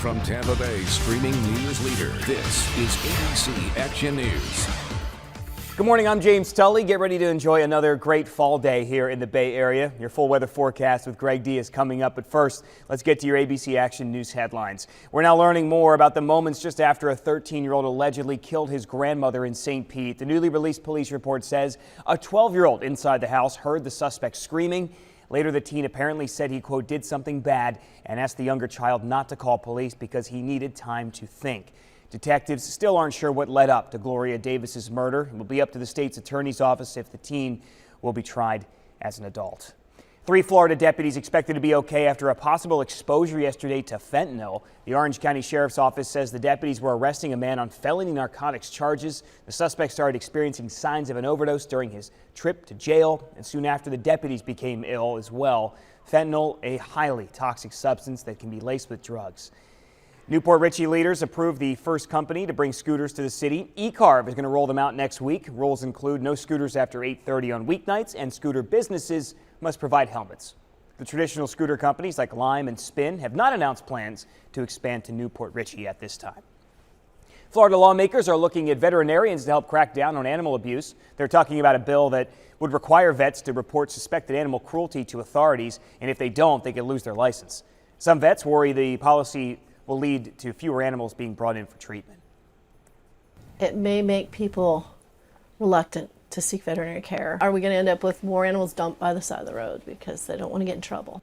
From Tampa Bay streaming news leader, this is ABC Action News. Good morning, I'm James Tully. Get ready to enjoy another great fall day here in the Bay Area. Your full weather forecast with Greg D is coming up, but first, let's get to your ABC Action News headlines. We're now learning more about the moments just after a 13-year-old allegedly killed his grandmother in St. Pete. The newly released police report says a 12-year-old inside the house heard the suspect screaming. Later, the teen apparently said he, quote, did something bad and asked the younger child not to call police because he needed time to think. Detectives still aren't sure what led up to Gloria Davis's murder. It will be up to the state's attorney's office if the teen will be tried as an adult. 3 Florida deputies expected to be okay after a possible exposure yesterday to fentanyl. The Orange County Sheriff's Office says the deputies were arresting a man on felony narcotics charges. The suspect started experiencing signs of an overdose during his trip to jail, and soon after the deputies became ill as well. Fentanyl, a highly toxic substance that can be laced with drugs. Newport Richey leaders approved the first company to bring scooters to the city. eCarve is going to roll them out next week. Rules include no scooters after 8:30 on weeknights, and scooter businesses must provide helmets. The traditional scooter companies like Lime and Spin have not announced plans to expand to Newport Richey at this time. Florida lawmakers are looking at veterinarians to help crack down on animal abuse. They're talking about a bill that would require vets to report suspected animal cruelty to authorities, and if they don't, they could lose their license. Some vets worry the policy will lead to fewer animals being brought in for treatment. It may make people reluctant to seek veterinary care. Are we going to end up with more animals dumped by the side of the road because they don't want to get in trouble?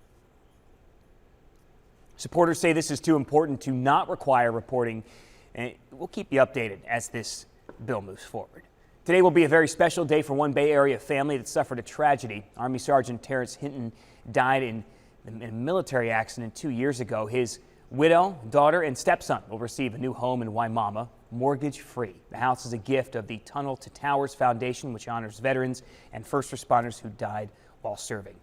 Supporters say this is too important to not require reporting, and we'll keep you updated as this bill moves forward. Today will be a very special day for one Bay Area family that suffered a tragedy. Army Sergeant Terrence Hinton died in a military accident 2 years ago. His widow, daughter, and stepson will receive a new home in Waimama, mortgage-free. The house is a gift of the Tunnel to Towers Foundation, which honors veterans and first responders who died while serving.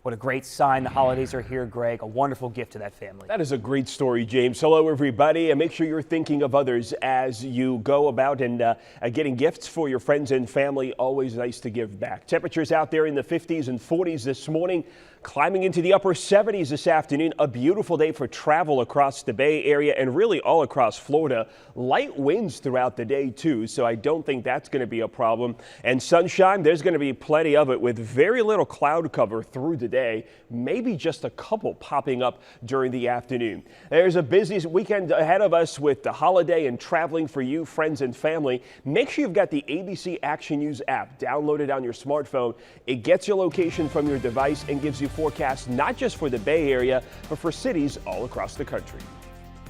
What a great sign the holidays are here, Greg. A wonderful gift to that family. That is a great story, James. Hello, everybody, and make sure you're thinking of others as you go about and getting gifts for your friends and family. Always nice to give back. Temperatures out there in the 50s and 40s this morning, climbing into the upper 70s this afternoon. A beautiful day for travel across the Bay Area and really all across Florida. Light winds throughout the day, too, so I don't think that's going to be a problem. And sunshine, there's going to be plenty of it with very little cloud cover through the day, maybe just a couple popping up during the afternoon. There's a busy weekend ahead of us with the holiday and traveling for you, friends and family. Make sure you've got the ABC Action News app downloaded on your smartphone. It gets your location from your device and gives you forecasts not just for the Bay Area, but for cities all across the country.